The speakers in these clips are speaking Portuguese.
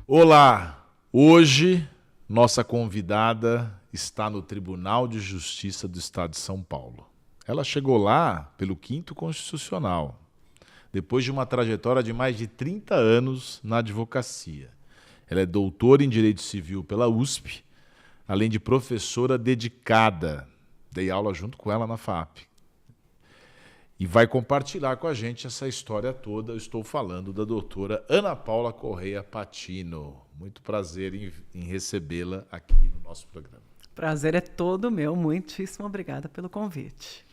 Olá! Hoje, nossa convidada está no Tribunal de Justiça do Estado de São Paulo. Ela chegou lá pelo 5º Constitucional, depois de uma trajetória de mais de 30 anos na advocacia. Ela é doutora em Direito Civil pela USP, além de professora dedicada. Dei aula junto com ela na FAP. E vai compartilhar com a gente essa história toda. Eu estou falando da doutora Ana Paula Correia Patino. Muito prazer em recebê-la aqui no nosso programa. Prazer é todo meu. Muitíssimo obrigada pelo convite.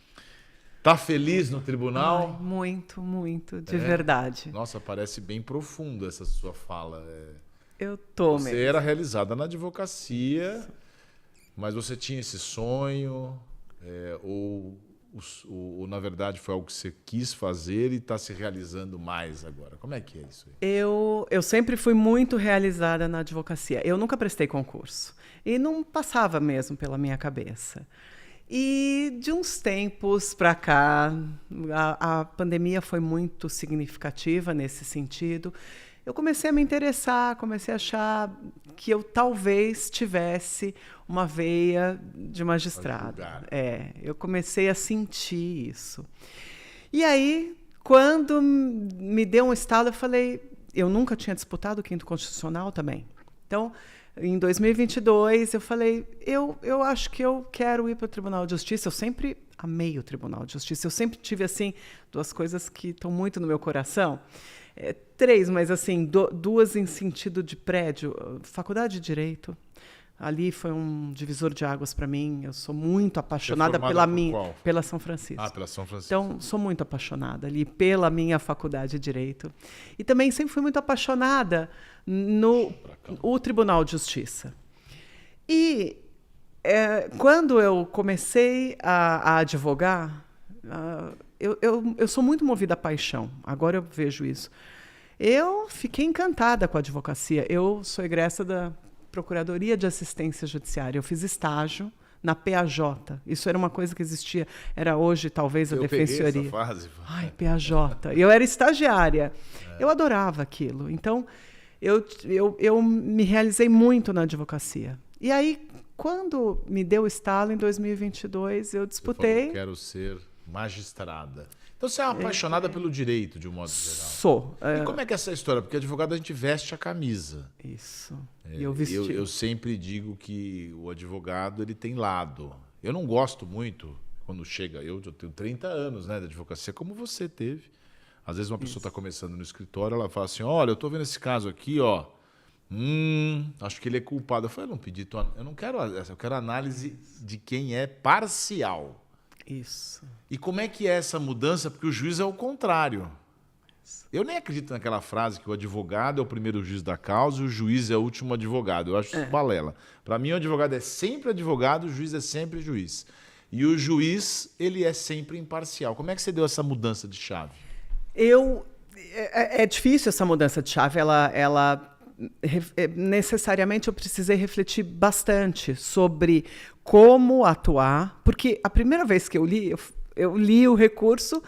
Tá feliz no tribunal? Ai, muito, de verdade. Nossa, parece bem profunda essa sua fala. Eu tô Você mesmo. era realizada na advocacia, mas você tinha esse sonho, ou na verdade foi algo que você quis fazer e está se realizando mais agora? Como é que é isso aí? Eu sempre fui muito realizada na advocacia. Eu nunca prestei concurso. E não passava mesmo pela minha cabeça. E de uns tempos para cá, a pandemia foi muito significativa nesse sentido. Eu comecei a me interessar, comecei a achar que eu talvez tivesse uma veia de magistrado. Eu comecei a sentir isso. E aí, quando me deu um estalo, eu falei, eu nunca tinha disputado o 5º Constitucional também. Então, em 2022, eu falei, eu acho que eu quero ir para o Tribunal de Justiça. Eu sempre amei o Tribunal de Justiça. Eu sempre tive, assim, duas coisas que estão muito no meu coração. 3, mas assim, 2 em sentido de prédio. Faculdade de Direito, ali foi um divisor de águas para mim. Eu sou muito apaixonada pela São Francisco. Pela São Francisco. Então, sou muito apaixonada ali pela minha faculdade de Direito. E também sempre fui muito apaixonada no Tribunal de Justiça. E quando eu comecei a advogar, eu sou muito movida à paixão. Agora eu vejo isso. Eu fiquei encantada com a advocacia. Eu sou egressa da Procuradoria de Assistência Judiciária. Eu fiz estágio na PAJ. Isso era uma coisa que existia. Era hoje, talvez, a Defensoria. Eu peguei essa fase. Ai, PAJ. Eu era estagiária. Eu adorava aquilo. Então, eu me realizei muito na advocacia. E aí, quando me deu o estalo, em 2022, eu disputei. Você falou, quero ser magistrada. Então você é uma apaixonada pelo direito, de um modo geral. Sou. E como é que é essa história? Porque advogado a gente veste a camisa. Isso. E eu vesti. Eu sempre digo que o advogado ele tem lado. Eu não gosto muito quando chega. Eu tenho 30 anos, né, de advocacia, como você teve. Às vezes uma pessoa está começando no escritório, ela fala assim: olha, eu estou vendo esse caso aqui, ó. Acho que ele é culpado. Eu falei, eu não pedi, eu não quero essa, eu quero análise de quem é parcial. Isso. E como é que é essa mudança? Porque o juiz é o contrário. Eu nem acredito naquela frase que o advogado é o primeiro juiz da causa e o juiz é o último advogado. Eu acho isso balela. Para mim, o advogado é sempre advogado, o juiz é sempre juiz. E o juiz, ele é sempre imparcial. Como é que você deu essa mudança de chave? É difícil essa mudança de chave. Necessariamente eu precisei refletir bastante sobre como atuar, porque a primeira vez que eu li o recurso,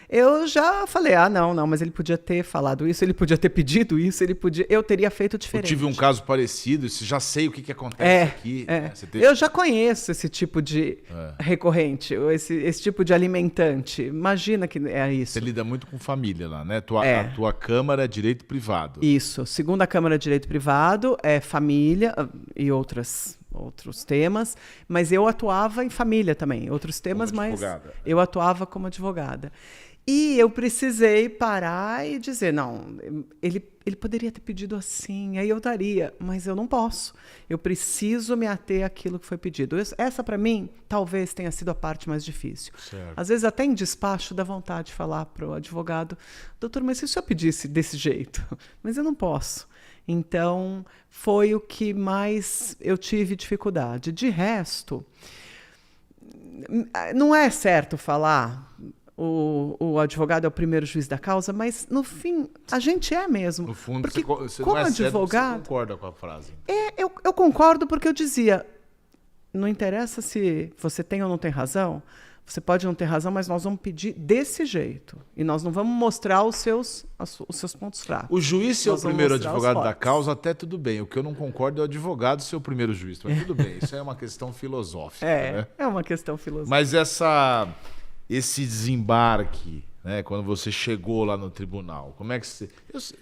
eu já falei, não, mas ele podia ter falado isso, ele podia ter pedido isso, eu teria feito diferente. Eu tive um caso parecido, já sei o que acontece aqui. Eu já conheço esse tipo de recorrente, esse tipo de alimentante. Imagina que é isso. Você lida muito com família lá, né? A tua Câmara é Direito Privado. Isso. Segunda Câmara de Direito Privado é família e outros temas, mas eu atuava em família também. Outros temas, mas eu atuava como advogada. E eu precisei parar e dizer, não, ele poderia ter pedido assim, aí eu daria, mas eu não posso. Eu preciso me ater àquilo que foi pedido. Essa, para mim, talvez tenha sido a parte mais difícil. Certo. Às vezes, até em despacho, dá vontade de falar para o advogado, doutor, mas se o senhor pedisse desse jeito? Mas eu não posso. Então, foi o que mais eu tive dificuldade. De resto, não é certo falar o advogado é o primeiro juiz da causa, mas, no fim, a gente é mesmo. No fundo, porque, você como não é advogado, você concorda com a frase. Eu concordo porque eu dizia, não interessa se você tem ou não tem razão, Você pode não ter razão, mas nós vamos pedir desse jeito. E nós não vamos mostrar os seus pontos fracos. O juiz ser o Nós vamos primeiro mostrar os advogado da fortes. causa, até tudo bem. O que eu não concordo é o advogado ser o primeiro juiz. Mas tudo bem, isso é uma questão filosófica. Né? É uma questão filosófica. Mas esse desembarque, né, quando você chegou lá no tribunal, como é que você...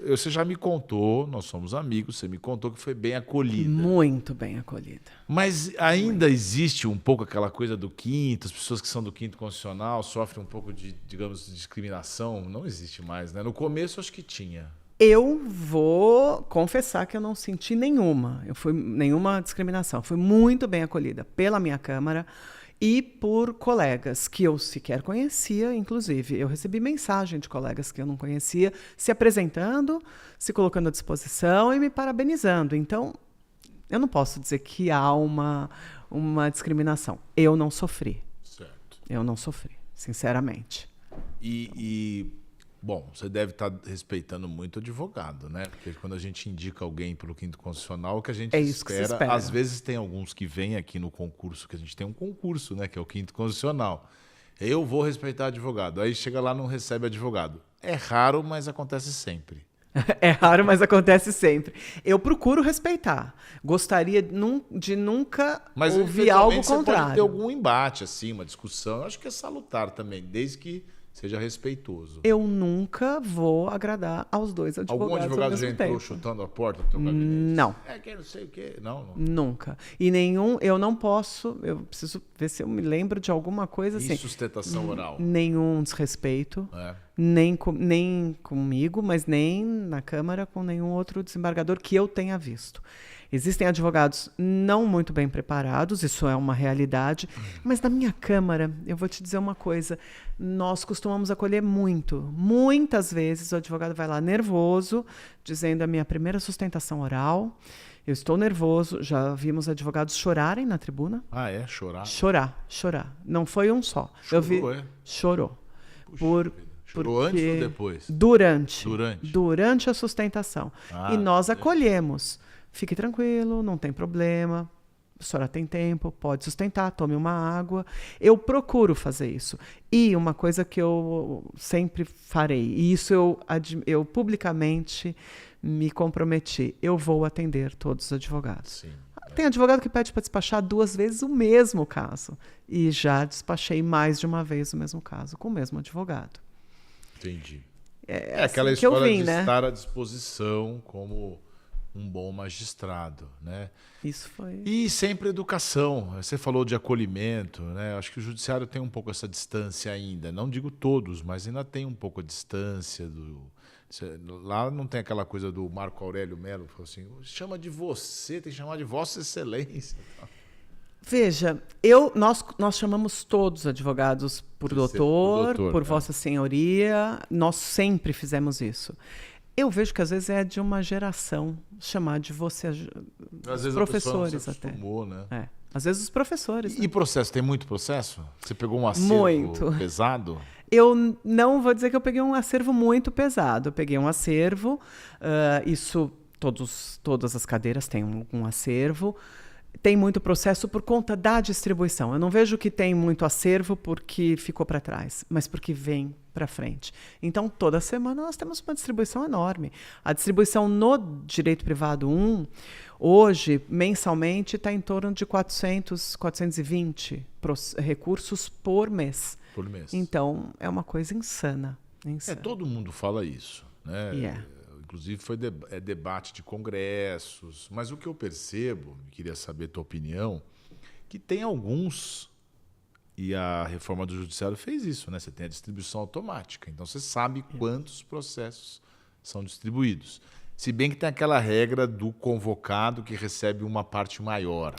Você já me contou, nós somos amigos, você me contou que foi bem acolhida. Muito bem acolhida. Mas ainda existe um pouco aquela coisa do quinto, as pessoas que são do quinto constitucional sofrem um pouco de, digamos, de discriminação. Não existe mais, né? No começo acho que tinha. Eu vou confessar que eu não senti nenhuma discriminação. Fui muito bem acolhida pela minha Câmara e por colegas que eu sequer conhecia, inclusive. Eu recebi mensagem de colegas que eu não conhecia, se apresentando, se colocando à disposição e me parabenizando. Então, eu não posso dizer que há uma discriminação. Eu não sofri. Certo. Eu não sofri, sinceramente. Bom, você deve estar respeitando muito o advogado, né? Porque quando a gente indica alguém pelo quinto constitucional, o que a gente espera. Às vezes tem alguns que vêm aqui no concurso, que a gente tem um concurso, né? Que é o quinto constitucional. Eu vou respeitar advogado. Aí chega lá e não recebe advogado. É raro, mas acontece sempre. É raro, mas acontece sempre. Eu procuro respeitar. Gostaria de nunca ouvir algo contrário. Você pode ter algum embate, assim, uma discussão. Eu acho que é salutar também, desde que seja respeitoso. Eu nunca vou agradar aos dois advogados. Algum advogado ao mesmo já entrou tempo. chutando a porta do teu gabinete? Não. Que não sei o quê. Não. Nunca. E nenhum, eu não posso, eu preciso ver se eu me lembro de alguma coisa assim. Sustentação oral. Nenhum desrespeito. Nem comigo, mas nem na Câmara com nenhum outro desembargador que eu tenha visto. Existem advogados não muito bem preparados, isso é uma realidade, mas na minha Câmara, eu vou te dizer uma coisa, nós costumamos acolher muitas vezes o advogado vai lá nervoso, dizendo a minha primeira sustentação oral, eu estou nervoso, já vimos advogados chorarem na tribuna. Ah, é? Chorar? Chorar. Não foi um só. Chorou. Chorou antes ou depois? Durante a sustentação. E nós acolhemos. Fique tranquilo, não tem problema. A senhora tem tempo, pode sustentar, tome uma água. Eu procuro fazer isso. E uma coisa que eu sempre farei, e isso eu publicamente me comprometi, eu vou atender todos os advogados. Sim. Tem advogado que pede para despachar 2 vezes o mesmo caso. E já despachei mais de uma vez o mesmo caso, com o mesmo advogado. Entendi. É aquela assim que eu história vim, de né? estar à disposição como um bom magistrado, né? Isso foi. E sempre educação. Você falou de acolhimento, né? Acho que o judiciário tem um pouco essa distância ainda. Não digo todos, mas ainda tem um pouco a distância Lá não tem aquela coisa do Marco Aurélio Melo, falou assim, chama de você, tem que chamar de Vossa Excelência. Veja, nós chamamos todos os advogados por doutor, por Vossa Senhoria, nós sempre fizemos isso. Eu vejo que às vezes é de uma geração chamar de você, às vezes professores a pessoa não se acostumou, né? Às vezes os professores. E processo, tem muito processo? Você pegou um acervo pesado? Eu não vou dizer que eu peguei um acervo muito pesado. Eu peguei um acervo, todas as cadeiras têm um acervo. Tem muito processo por conta da distribuição. Eu não vejo que tem muito acervo porque ficou para trás, mas porque vem para frente. Então, toda semana nós temos uma distribuição enorme. A distribuição no Direito Privado 1, hoje, mensalmente, está em torno de 420 recursos por mês. Por mês. Então, é uma coisa insana. Todo mundo fala isso, né? Inclusive foi debate de congressos, mas o que eu percebo, queria saber a tua opinião, que tem alguns, e a reforma do judiciário fez isso, né? Você tem a distribuição automática, então você sabe quantos processos são distribuídos. Se bem que tem aquela regra do convocado que recebe uma parte maior.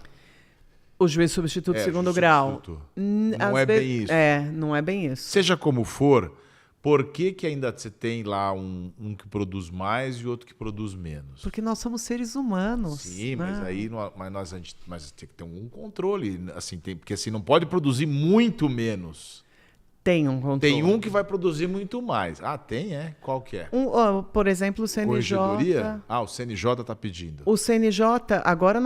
O juiz substituto segundo grau. Não é bem isso. Não é bem isso. Seja como for, por que ainda você tem lá um que produz mais e outro que produz menos? Porque nós somos seres humanos. Sim, mas aí mas tem que ter um controle, assim, porque assim não pode produzir muito menos. Tem um controle. Tem um que vai produzir muito mais. Ah, tem, é? Qual que é? Por exemplo, o CNJ... Corregedoria? O CNJ está pedindo. O CNJ, agora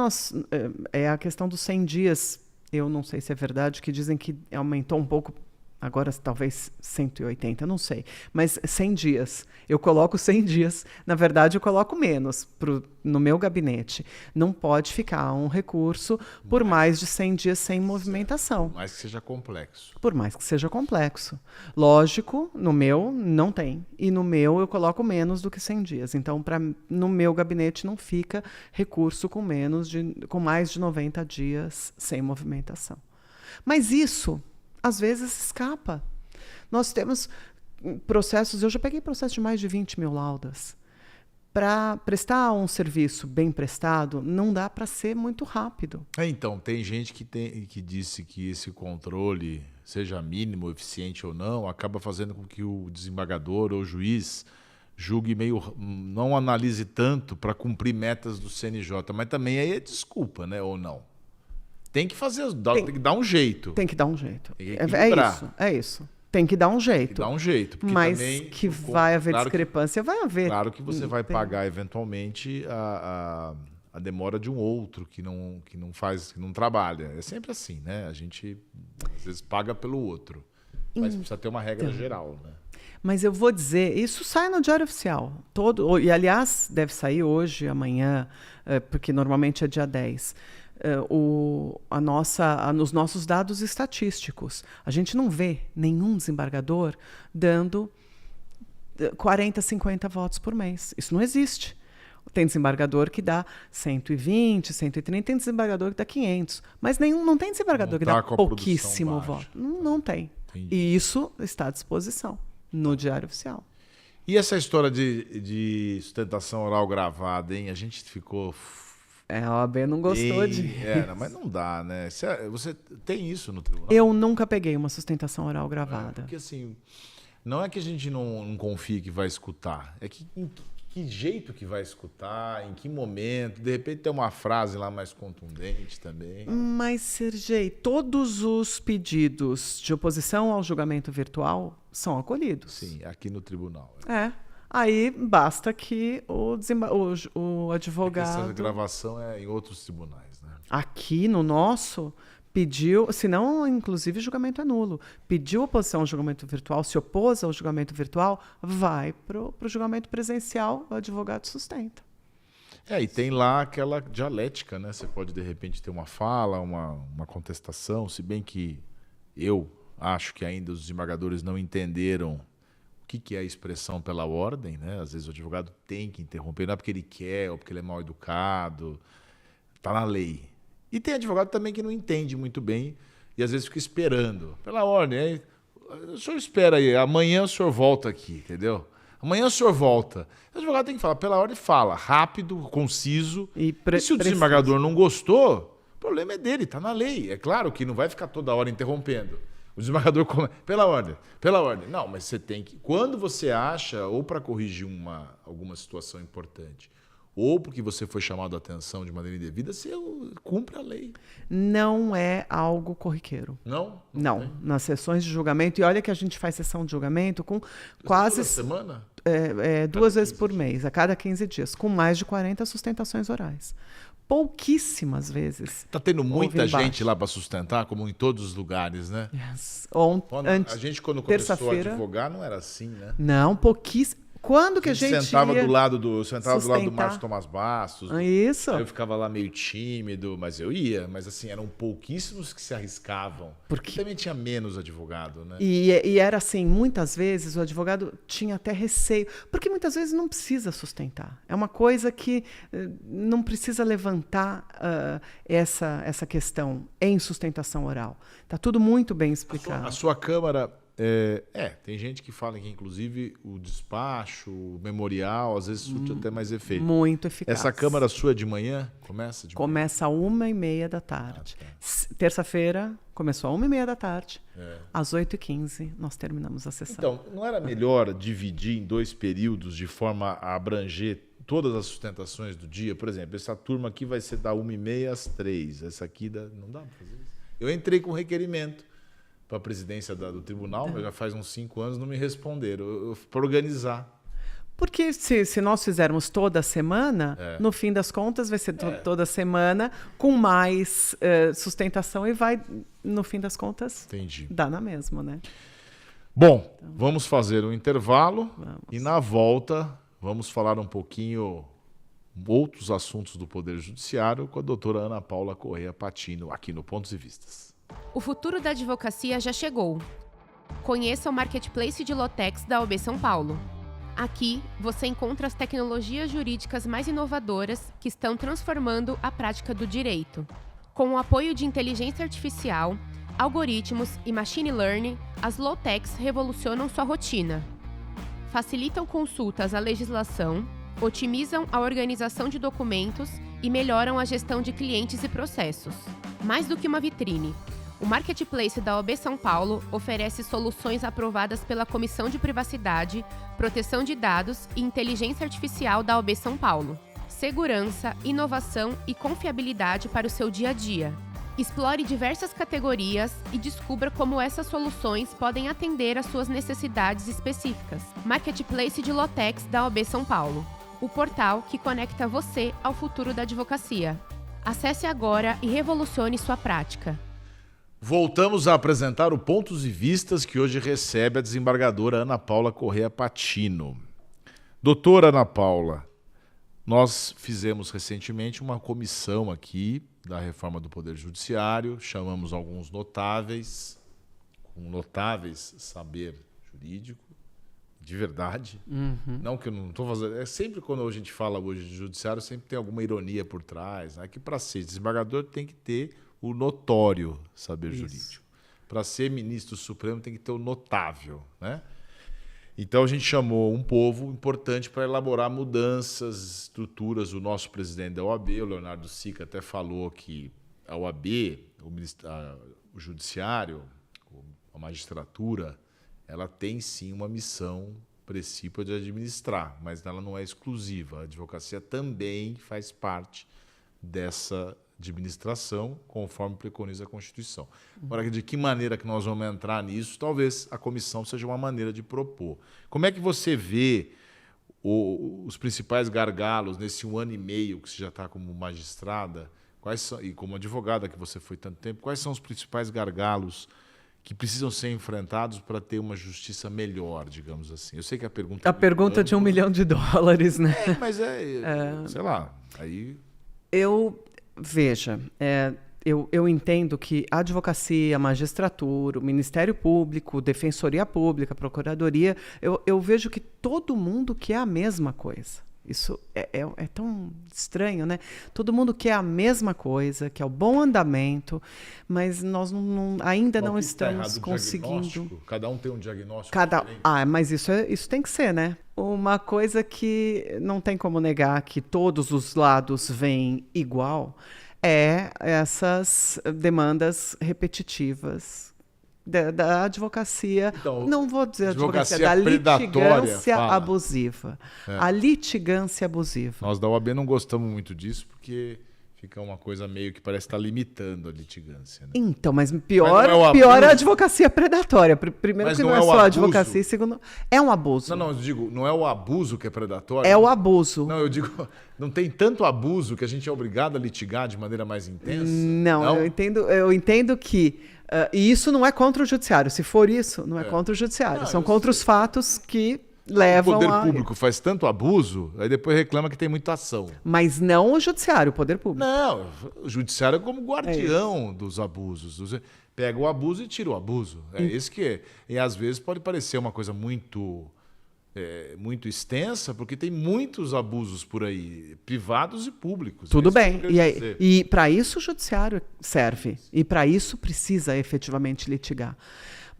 é a questão dos 100 dias. Eu não sei se é verdade, que dizem que aumentou um pouco agora talvez 180, não sei, mas 100 dias. Eu coloco 100 dias, na verdade eu coloco menos no meu gabinete. Não pode ficar um recurso por mais de 100 dias sem movimentação. Por mais que seja complexo. Por mais que seja complexo. Lógico, no meu não tem. E no meu eu coloco menos do que 100 dias. Então, no meu gabinete não fica recurso com mais de 90 dias sem movimentação. Mas isso, às vezes, escapa. Nós temos processos, eu já peguei processo de mais de 20 mil laudas. Para prestar um serviço bem prestado, não dá para ser muito rápido. Então, tem gente que disse que esse controle, seja mínimo, eficiente ou não, acaba fazendo com que o desembargador ou o juiz julgue não analise tanto para cumprir metas do CNJ. Mas também aí é desculpa, né? Ou não? Tem que tem que dar um jeito. Tem que dar um jeito. É isso. Tem que dar um jeito. Tem que dar um jeito. Mas que vai haver discrepância, vai haver. Claro que você vai pagar, eventualmente, a demora de um outro que não faz, que não trabalha. É sempre assim, né? A gente, às vezes, paga pelo outro. Mas precisa ter uma regra geral, né? Mas eu vou dizer, isso sai no Diário Oficial. E, aliás, deve sair hoje, amanhã, porque normalmente é dia 10. Nos nossos dados estatísticos. A gente não vê nenhum desembargador dando 40, 50 votos por mês. Isso não existe. Tem desembargador que dá 120, 130, tem desembargador que dá 500. Mas não tem desembargador que dá pouquíssimo voto. Não tem. Entendi. E isso está à disposição no Diário Oficial. E essa história de sustentação oral gravada, hein? A gente ficou... A OAB não gostou mas não dá, né? Você tem isso no tribunal? Eu nunca peguei uma sustentação oral gravada. Porque assim, não é que a gente não confie que vai escutar, é que em que jeito que vai escutar, em que momento, de repente tem uma frase lá mais contundente também. Mas, Sergei, todos os pedidos de oposição ao julgamento virtual são acolhidos. Sim, aqui no tribunal. Aí basta que o advogado... Essa gravação é em outros tribunais, né? Aqui no nosso, pediu, se não, inclusive, julgamento é nulo. Pediu oposição ao julgamento virtual, se opôs ao julgamento virtual, vai para o julgamento presencial, o advogado sustenta. E tem lá aquela dialética, né? Você pode, de repente, ter uma fala, uma contestação, se bem que eu acho que ainda os desembargadores não entenderam o que é a expressão pela ordem, né? Às vezes o advogado tem que interromper, não é porque ele quer ou porque ele é mal educado. Está na lei. E tem advogado também que não entende muito bem e às vezes fica esperando. Pela ordem, aí, o senhor espera aí, amanhã o senhor volta aqui, entendeu? Amanhã o senhor volta. O advogado tem que falar, pela ordem fala, rápido, conciso. E se o desembargador não gostou, o problema é dele, está na lei. É claro que não vai ficar toda hora interrompendo. O desembargador pela ordem. Não, mas você tem que... Quando você acha, ou para corrigir alguma situação importante, ou porque você foi chamado a atenção de maneira indevida, você cumpre a lei. Não é algo corriqueiro. Não? Não. Nas sessões de julgamento, e olha que a gente faz sessão de julgamento com quase... Toda semana? 2 vezes por mês, a cada 15 dias, com mais de 40 sustentações orais. Pouquíssimas vezes. Está tendo muita gente lá para sustentar, como em todos os lugares, né? Yes. A gente, quando começou a advogar, não era assim, né? Não, pouquíssimo. Quando que a gente sentava do lado do Márcio Tomás Bastos. Isso. Eu ficava lá meio tímido, mas eu ia. Mas assim, eram pouquíssimos que se arriscavam. Porque também tinha menos advogado, né? E era assim, muitas vezes o advogado tinha até receio. Porque muitas vezes não precisa sustentar. É uma coisa que não precisa levantar essa questão em sustentação oral. Está tudo muito bem explicado. A sua Câmara... tem gente que fala que, inclusive, o despacho, o memorial, às vezes surte até mais efeito. Muito eficaz. Essa Câmara sua é de manhã? Começa de manhã? Começa às 1h30 da tarde. Terça-feira, começou às 1h30 da tarde. Às 8h15, nós terminamos a sessão. Então, não era melhor dividir em 2 períodos de forma a abranger todas as sustentações do dia? Por exemplo, essa turma aqui vai ser da 1h30 às 3h. Essa aqui não dá para fazer isso. Eu entrei com requerimento para a presidência do tribunal, mas já faz uns 5 anos não me responderam, para organizar. Porque se nós fizermos toda semana, no fim das contas vai ser toda semana com mais sustentação e vai, no fim das contas, dar na mesma, né? Bom, vamos fazer um intervalo e na volta vamos falar um pouquinho outros assuntos do Poder Judiciário com a doutora Ana Paula Corrêa Patino, aqui no Pontos e Vistas. O futuro da advocacia já chegou. Conheça o Marketplace de Lotex da OAB São Paulo. Aqui, você encontra as tecnologias jurídicas mais inovadoras que estão transformando a prática do direito. Com o apoio de inteligência artificial, algoritmos e machine learning, as Lotex revolucionam sua rotina. Facilitam consultas à legislação, otimizam a organização de documentos e melhoram a gestão de clientes e processos. Mais do que uma vitrine, o Marketplace da OAB São Paulo oferece soluções aprovadas pela Comissão de Privacidade, Proteção de Dados e Inteligência Artificial da OAB São Paulo. Segurança, inovação e confiabilidade para o seu dia a dia. Explore diversas categorias e descubra como essas soluções podem atender às suas necessidades específicas. Marketplace de Lotex da OAB São Paulo. O portal que conecta você ao futuro da advocacia. Acesse agora e revolucione sua prática. Voltamos a apresentar o Pontos e Vistas, que hoje recebe a desembargadora Ana Paula Corrêa Patino. Doutora Ana Paula, nós fizemos recentemente uma comissão aqui da reforma do Poder Judiciário, chamamos alguns notáveis, com notáveis saber jurídico, de verdade. Não que eu não estou fazendo... É sempre quando a gente fala hoje de judiciário, sempre tem alguma ironia por trás, né? Que para ser desembargador tem que ter o notório saber jurídico. Para ser ministro supremo tem que ter o notável, né? Então a gente chamou um povo importante para elaborar mudanças, estruturas. O nosso presidente da OAB, o Leonardo Sica, até falou que a OAB, o judiciário, a magistratura, ela tem sim uma missão precípua de administrar, mas ela não é exclusiva. A advocacia também faz parte dessa administração, conforme preconiza a Constituição. Agora, de que maneira que nós vamos entrar nisso? Talvez a comissão seja uma maneira de propor. Como é que você vê os principais gargalos nesse 1 ano e meio que você já está como magistrada, e como advogada que você foi tanto tempo, quais são os principais gargalos que precisam ser enfrentados para ter uma justiça melhor, digamos assim? Eu sei que a pergunta... A pergunta de $1 milhão, né? Mas sei lá, aí... Veja, eu entendo que a advocacia, a magistratura, o Ministério Público, Defensoria Pública, Procuradoria, eu vejo que todo mundo quer a mesma coisa. Isso é tão estranho, né? Todo mundo quer a mesma coisa, que é o bom andamento, mas nós ainda não estamos conseguindo... Cada um tem um diagnóstico diferente. Mas isso tem que ser, né? Uma coisa que não tem como negar que todos os lados veem igual é essas demandas repetitivas da advocacia, então, não vou dizer advocacia, da litigância abusiva. A litigância abusiva. Nós da OAB não gostamos muito disso, porque fica uma coisa meio que parece estar limitando a litigância. Né? Então, mas pior é a advocacia predatória. Primeiro, que não é só a advocacia, segundo, é um abuso. Não, eu digo, não é o abuso que é predatório? É o abuso. Não, eu digo, não tem tanto abuso que a gente é obrigado a litigar de maneira mais intensa? Não? Eu entendo que... e isso não é contra o judiciário. Se for isso, não é contra o judiciário. São contra os fatos que levam a... O poder público faz tanto abuso, aí depois reclama que tem muita ação. Mas não o judiciário, o poder público. Não, o judiciário é como guardião dos abusos. Pega o abuso e tira o abuso. É isso que é. E às vezes pode parecer uma coisa muito extensa, porque tem muitos abusos por aí, privados e públicos. Tudo bem. E para isso o judiciário serve. E para isso precisa efetivamente litigar.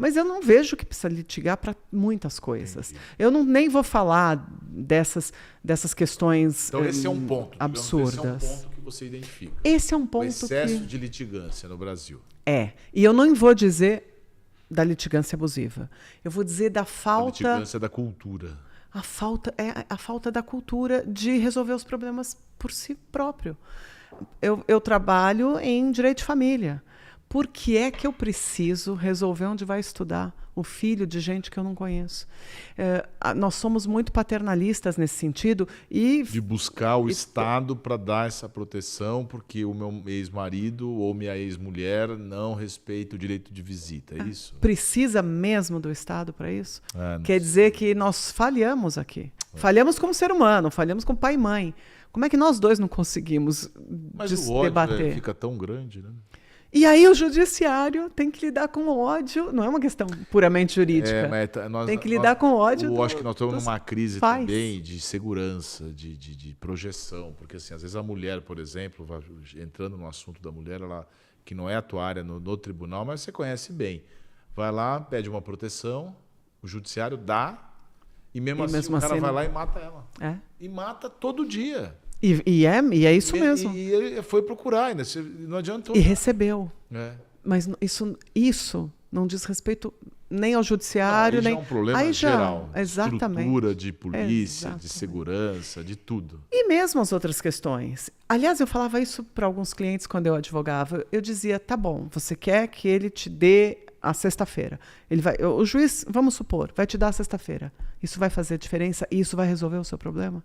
Mas eu não vejo que precisa litigar para muitas coisas. Entendi. Eu nem vou falar dessas questões então, esse é um ponto, absurdas. Esse é um ponto que você identifica. Esse é um ponto o excesso de litigância no Brasil. E eu não vou dizer da litigância abusiva. Eu vou dizer da falta... A litigância da cultura. A falta da cultura de resolver os problemas por si próprio. Eu trabalho em direito de família. Por que é que eu preciso resolver onde vai estudar o filho de gente que eu não conheço. Nós somos muito paternalistas nesse sentido e de buscar o Estado para dar essa proteção, porque o meu ex-marido ou minha ex-mulher não respeita o direito de visita, é isso? precisa mesmo do Estado para isso? Não Quer dizer que nós falhamos aqui. Falhamos como ser humano, falhamos como pai e mãe. Como é que nós dois não conseguimos Mas o ódio debater? fica tão grande, né? E aí o judiciário tem que lidar com o ódio, não é uma questão puramente jurídica. Tem que lidar com o ódio. Eu acho que nós estamos numa crise pais. também de segurança, de projeção, porque assim, às vezes a mulher, por exemplo, entrando no assunto da mulher, ela, que não é a tua área no tribunal, mas você conhece bem, vai lá, pede uma proteção, o judiciário dá, e mesmo assim o cara vai lá e mata ela. E mata todo dia. E é isso mesmo. E ele foi procurar ainda, não adiantou. E recebeu. Mas isso não diz respeito nem ao judiciário, nem... É um problema geral. Exatamente. Estrutura de polícia, de segurança, de tudo. E mesmo as outras questões. Aliás, eu falava isso para alguns clientes quando eu advogava. Eu dizia, tá bom, você quer que ele te dê a sexta-feira. O juiz, vamos supor, vai te dar a sexta-feira. Isso vai fazer diferença e isso vai resolver o seu problema?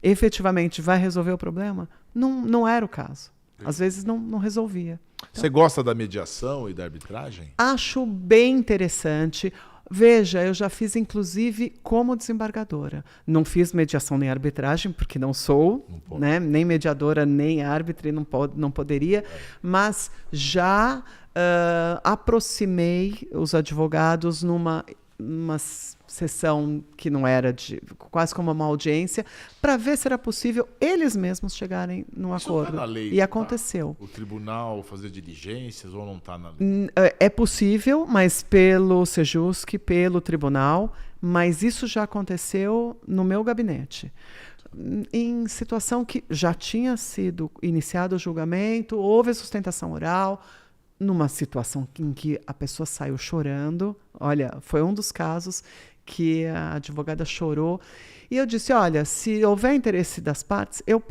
Efetivamente vai resolver o problema? Não era o caso. Às vezes não resolvia. Então, você gosta da mediação e da arbitragem? Acho bem interessante. Veja, eu já fiz inclusive como desembargadora. Não fiz mediação nem arbitragem, porque não sou, né? Nem mediadora, nem árbitra, não poderia, mas já aproximei os advogados numa sessão que não era quase como uma audiência, para ver se era possível eles mesmos chegarem num acordo. Tá na lei, e aconteceu. O tribunal fazer diligências ou não está na lei? É possível, mas pelo Sejusc, pelo tribunal, mas isso já aconteceu no meu gabinete. Em situação que já tinha sido iniciado o julgamento, houve a sustentação oral, numa situação em que a pessoa saiu chorando. Olha, foi um dos casos que a advogada chorou. E eu disse, olha, se houver interesse das partes, eu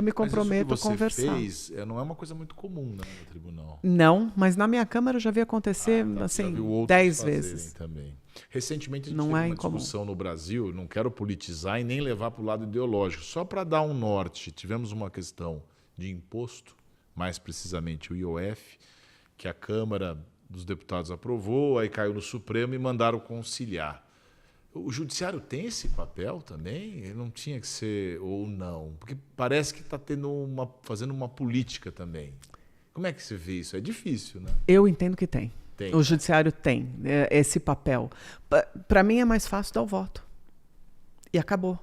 me comprometo a conversar. Mas isso que você fez não é uma coisa muito comum, né, no tribunal. Não, mas na minha Câmara eu já vi acontecer assim 10 vezes. Também. Recentemente a gente teve uma discussão no Brasil, não quero politizar e nem levar para o lado ideológico, só para dar um norte. Tivemos uma questão de imposto, mais precisamente o IOF, que a Câmara dos Deputados aprovou, aí caiu no Supremo e mandaram conciliar. O Judiciário tem esse papel também? Ele não tinha que ser ou não? Porque parece que está fazendo uma política também. Como é que você vê isso? É difícil, né? Eu entendo que tem. O Judiciário tem esse papel. Para mim é mais fácil dar o voto. E acabou.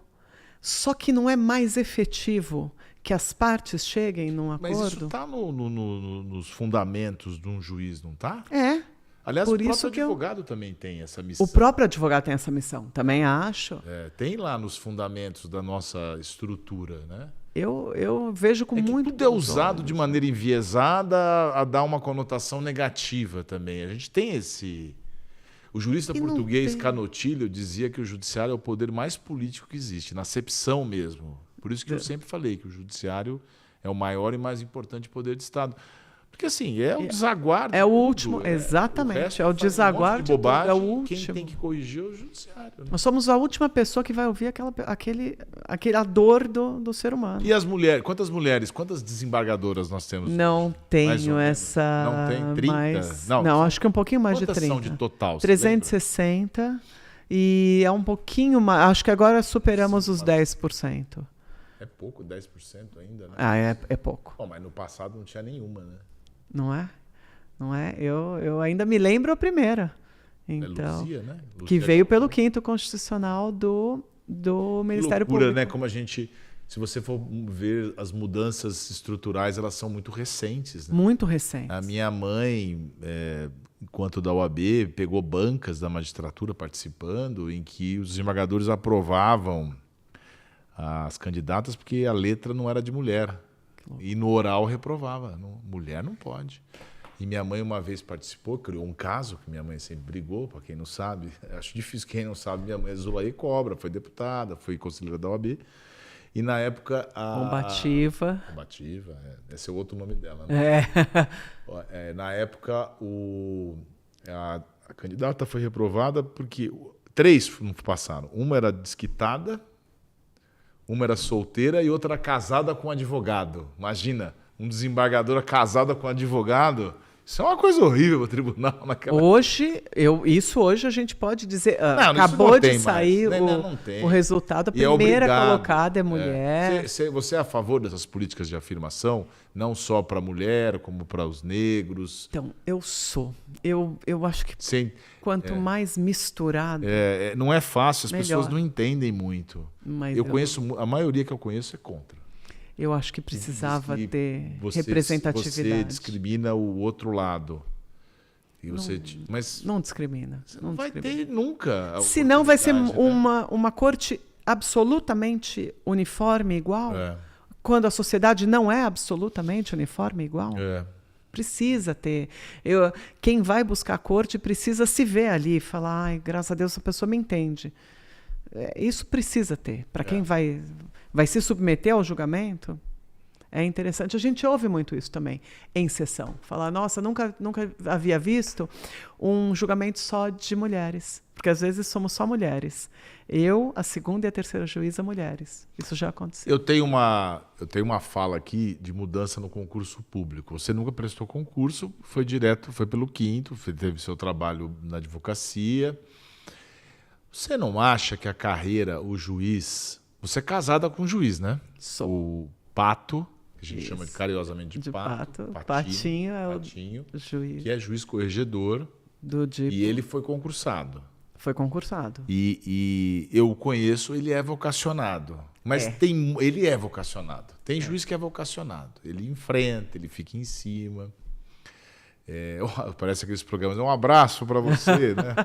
Só que não é mais efetivo que as partes cheguem num acordo. Mas isso está nos fundamentos de um juiz, não está? É. Aliás, o próprio advogado também tem essa missão. O próprio advogado tem essa missão, também acho. Tem lá nos fundamentos da nossa estrutura, né? Eu vejo com muito... Tudo é usado de maneira enviesada a dar uma conotação negativa também. A gente tem esse... O jurista português Canotilho dizia que o judiciário é o poder mais político que existe, na acepção mesmo. Por isso que eu sempre falei que o judiciário é o maior e mais importante poder de Estado. Porque assim, é o desaguar de É o tudo, último, exatamente. É o desaguar de bobagem, é o último. Quem tem que corrigir é o judiciário. Né? Nós somos a última pessoa que vai ouvir a dor do ser humano. E as mulheres, quantas desembargadoras nós temos? Não tenho essa... Não tem 30? Mais... Não, acho que um pouquinho mais de 30. Quantas são de total? 360 e é um pouquinho mais... Acho que agora superamos os 10%. É pouco, 10% ainda, né? É pouco. Bom, mas no passado não tinha nenhuma, né? Não é? Não é? Eu ainda me lembro a primeira. Então, Luzia, né? Luzia que veio pelo 5º Constitucional do Ministério Público. Né? Como a gente... Se você for ver as mudanças estruturais, elas são muito recentes. Né? Muito recentes. A minha mãe, enquanto da OAB, pegou bancas da magistratura participando, em que os desembargadores aprovavam as candidatas porque a letra não era de mulher. E no oral reprovava. Mulher não pode. E minha mãe uma vez participou, criou um caso, que minha mãe sempre brigou, para quem não sabe. Acho difícil, quem não sabe, minha mãe é Zulaí Cobra, foi deputada, foi conselheira da OAB. E na época... Combativa. Combativa, esse é o outro nome dela. Né? Na época, A candidata foi reprovada porque 3 não passaram. Uma era desquitada, uma era solteira e outra era casada com um advogado. Imagina, um desembargador casada com um advogado. Isso é uma coisa horrível para o tribunal naquela. Hoje a gente pode dizer. Não, acabou de mais. sair Não tem. o resultado. A E é primeira obrigado. colocada é mulher. Você é a favor dessas políticas de afirmação, não só para a mulher, como para os negros? Então, eu sou. Eu acho que quanto mais misturado. Não é fácil, as melhor. pessoas não entendem muito. Mas A maioria que eu conheço é contra. Eu acho que precisava ter Você representatividade. discrimina o outro lado. E mas Não discrimina. você não vai ter nunca. Senão vai ser oportunidade, uma corte absolutamente uniforme, igual. né? Quando a sociedade não é absolutamente uniforme, igual. Precisa ter. Quem vai buscar a corte precisa se ver ali e falar, ai, graças a Deus essa pessoa me entende. Isso precisa ter. Para quem vai se submeter ao julgamento, é interessante. A gente ouve muito isso também, em sessão. Falar, nossa, nunca havia visto um julgamento só de mulheres. Porque às vezes somos só mulheres. Eu, a segunda e a terceira juíza, mulheres. Isso já aconteceu. Eu tenho uma fala aqui de mudança no concurso público. Você nunca prestou concurso, foi pelo quinto, teve seu trabalho na advocacia. Você não acha que a carreira, o juiz... Você é casada com um juiz, né? Sou. O Pato, que a gente Isso. chama carinhosamente de Pato. Patinho é Patinho, o juiz que é juiz corregedor. do DIPO. E ele foi concursado. Foi concursado. E eu o conheço, ele é vocacionado. Mas ele é vocacionado. Tem juiz que é vocacionado. Ele enfrenta, ele fica em cima. Parece aqueles programas. Um abraço para você, né?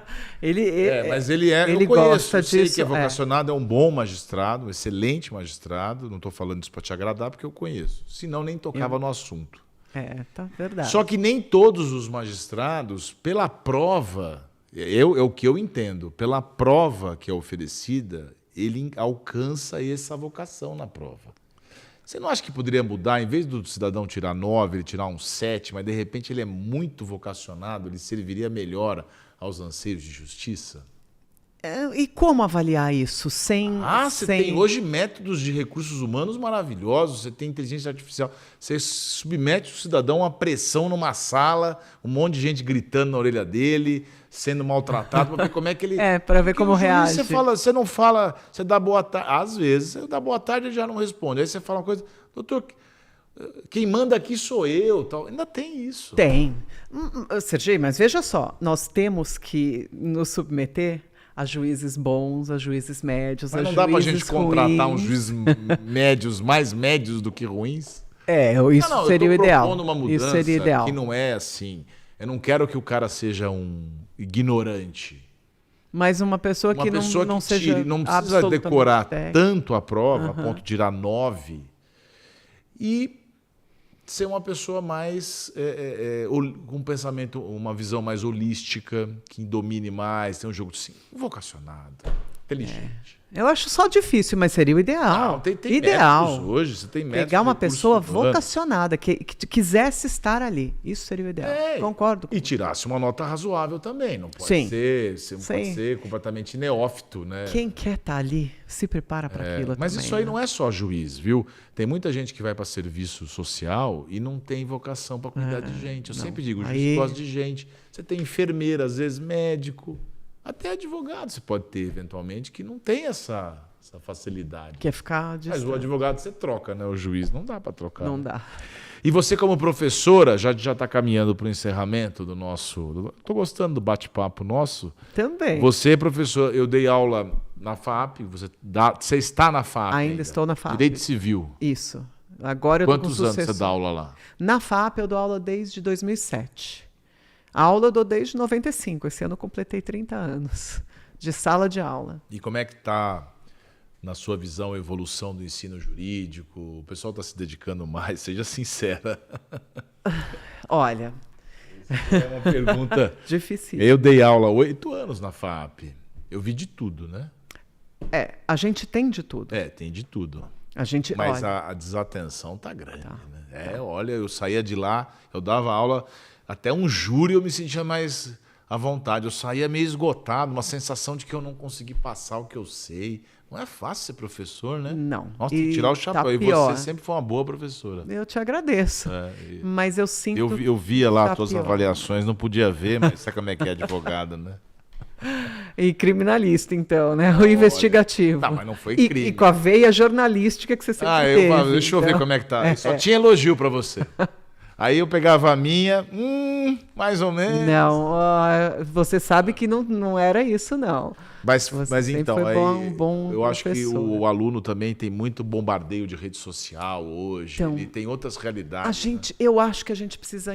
Mas ele ele eu conheço, gosta eu sei disso, que é vocacionado, é um bom magistrado, um excelente magistrado. Não estou falando isso para te agradar, porque eu conheço. Senão nem tocava no assunto. Tá verdade. Só que nem todos os magistrados, pela prova, é o que eu entendo, pela prova que é oferecida, ele alcança essa vocação na prova. Você não acha que poderia mudar, em vez do cidadão tirar 9, ele tirar um 7, mas de repente ele é muito vocacionado, ele serviria melhor aos anseios de justiça? E como avaliar isso? Você tem hoje métodos de recursos humanos maravilhosos, você tem inteligência artificial, você submete o cidadão a pressão numa sala, um monte de gente gritando na orelha dele, sendo maltratado, para ver como é que ele... para ver como reage. Você não fala, você dá boa tarde, às vezes, você dá boa tarde e já não responde. Aí você fala uma coisa, doutor, quem manda aqui sou eu, tal. Ainda tem isso. Tem. Sergi, mas veja só, nós temos que nos submeter a juízes bons, a juízes médios, mas a não juízes dá pra gente contratar ruins. uns juízes médios, mais médios do que ruins? Isso seria o ideal. Uma mudança Isso seria ideal. que não é assim. Eu não quero que o cara seja um ignorante. Mas uma pessoa que não seja não precisa decorar técnica. tanto a prova, a ponto de tirar 9, e ser uma pessoa mais com um pensamento, uma visão mais holística, que domine mais, tem um jogo de vocacionado, inteligente. Eu acho só difícil, mas seria o ideal. Tem ideal. métodos hoje, você tem métodos. Pegar uma pessoa recursos humanos. vocacionada, que quisesse estar ali. Isso seria o ideal. Concordo. E tirasse uma nota razoável também. Não pode Sim. pode ser completamente neófito, né? Quem quer estar ali, se prepara para aquilo Mas também, isso aí né? não é só juiz, viu? Tem muita gente que vai para serviço social e não tem vocação para cuidar de gente. Eu sempre digo, o juiz gosta de gente. Você tem enfermeira, às vezes médico, até advogado você pode ter, eventualmente, que não tem essa facilidade. Quer ficar Mas distante. o advogado você troca, né? O juiz não dá para trocar. Não dá. E você, como professora, já está caminhando para o encerramento do nosso... Estou gostando do bate-papo nosso. Também. Você, professor, eu dei aula na FAP, você está na FAP Ainda estou na FAP. Direito Civil. Isso. Agora eu tô com Quantos anos sucesso. você dá aula lá? Na FAP eu dou aula desde 2007. A aula eu dou desde 95. Esse ano eu completei 30 anos de sala de aula. E como é que está, na sua visão, a evolução do ensino jurídico? O pessoal está se dedicando mais? Seja sincera. Olha, É uma pergunta... difícil. Eu dei aula há 8 anos na FAP. Eu vi de tudo, né? A gente tem de tudo. Tem de tudo. A gente, Mas olha, a desatenção tá grande, né? Olha, eu saía de lá, eu dava aula, até um júri eu me sentia mais à vontade. Eu saía meio esgotado, uma sensação de que eu não consegui passar o que eu sei. Não é fácil ser professor, né? Não. Nossa, tem que tirar o chapéu. Tá E pior. você sempre foi uma boa professora. Eu te agradeço. Mas eu sinto... Eu via lá tá as suas pior. avaliações, não podia ver, mas sabe como é que é advogada, né? E criminalista, então, né? O investigativo. Tá, mas não foi E crime. com a veia jornalística que você sempre teve. Deixa eu ver então. como é que tá. Só tinha elogio pra você. Aí eu pegava a minha, mais ou menos. Não, você sabe que não era isso, não. Mas sempre então, foi um bom eu acho que professor. o aluno também tem muito bombardeio de rede social hoje. Então, Ele tem outras realidades. Eu acho que a gente precisa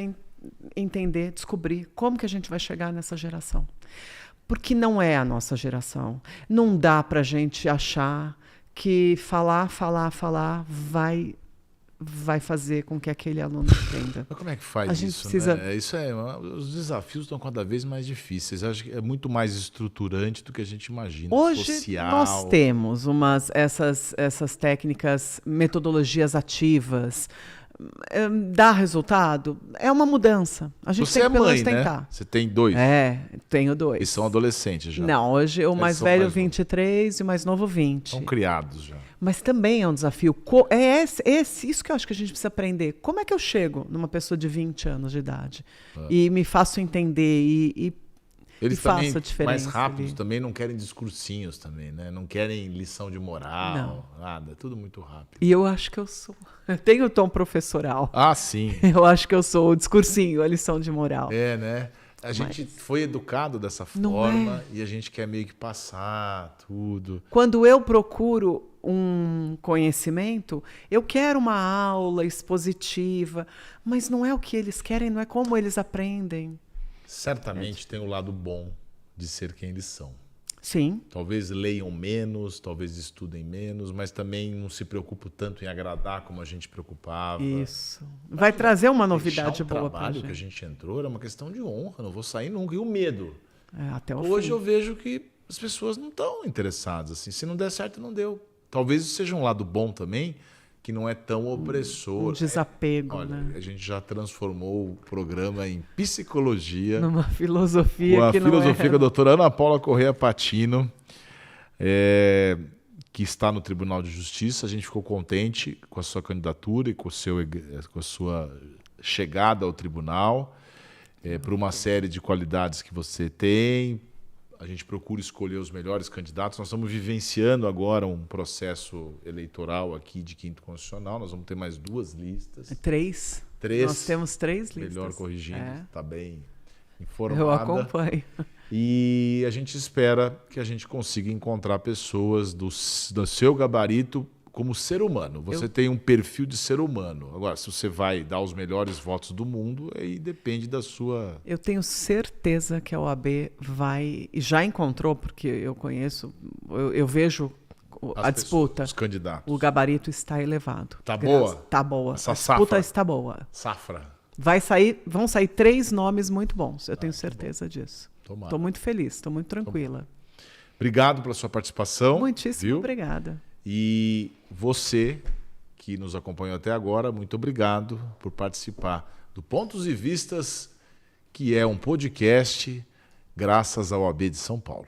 entender, descobrir como que a gente vai chegar nessa geração. Porque não é a nossa geração. Não dá pra gente achar que falar vai fazer com que aquele aluno aprenda. Mas como é que faz A gente isso? precisa- Né? Os desafios estão cada vez mais difíceis. Eu acho que é muito mais estruturante do que a gente imagina. Hoje social. nós temos essas técnicas, metodologias ativas. Dá resultado? É uma mudança. A gente Você tem é que pelo menos mãe, tentar. né? Você tem 2. Tenho 2. E são adolescentes já. Não, hoje o mais são velho mais novos. 23 e o mais novo 20. São criados já. Mas também é um desafio. Isso que eu acho que a gente precisa aprender. Como é que eu chego numa pessoa de 20 anos de idade e me faço entender e Eles faço também, a diferença mais rápidos, ali. também não querem discursinhos também, né? Não querem lição de moral, nada. É tudo muito rápido. E eu acho que eu sou. Eu tenho o tom professoral. Ah, sim. Eu acho que eu sou o discursinho, a lição de moral. É, né? A gente foi educado dessa Não forma e a gente quer meio que passar tudo. Quando eu procuro um conhecimento, eu quero uma aula expositiva, mas não é o que eles querem, não é como eles aprendem. Certamente tem o lado bom de ser quem eles são. Sim. Talvez leiam menos, talvez estudem menos, mas também não se preocupam tanto em agradar como a gente preocupava. Isso. Vai trazer uma novidade Deixar um boa pra trabalho que a gente. gente entrou era uma questão de honra, não vou sair nunca. E o medo? Até o Hoje fim. eu vejo que as pessoas não estão interessadas. Assim. Se não der certo, não deu. Talvez isso seja um lado bom também, que não é tão opressor. Um desapego, Olha, né? a gente já transformou o programa em psicologia. Numa filosofia Com a que filosofia não com a é... doutora Ana Paula Correia Patino, que está no Tribunal de Justiça. A gente ficou contente com a sua candidatura e com a sua chegada ao tribunal, por uma série de qualidades que você tem. A gente procura escolher os melhores candidatos. Nós estamos vivenciando agora um processo eleitoral aqui de Quinto Constitucional. Nós vamos ter mais 2 listas. 3. 3. Nós temos 3 listas. Melhor corrigindo, É. está bem informada. Eu acompanho. E a gente espera que a gente consiga encontrar pessoas do seu gabarito como ser humano. Você tem um perfil de ser humano. Agora, se você vai dar os melhores votos do mundo, aí depende da sua... Eu tenho certeza que a OAB vai... E já encontrou, porque eu conheço, eu vejo a disputa. Os candidatos. O gabarito está elevado. Tá boa? Tá boa. Essa A disputa safra. está boa. Safra. Vão sair 3 nomes muito bons. Eu tenho certeza disso. Tomara. Estou muito feliz, estou muito tranquila. Obrigado pela sua participação. Muitíssimo viu? obrigada. E você que nos acompanhou até agora, muito obrigado por participar do Pontos e Vistas, que é um podcast graças ao OAB de São Paulo.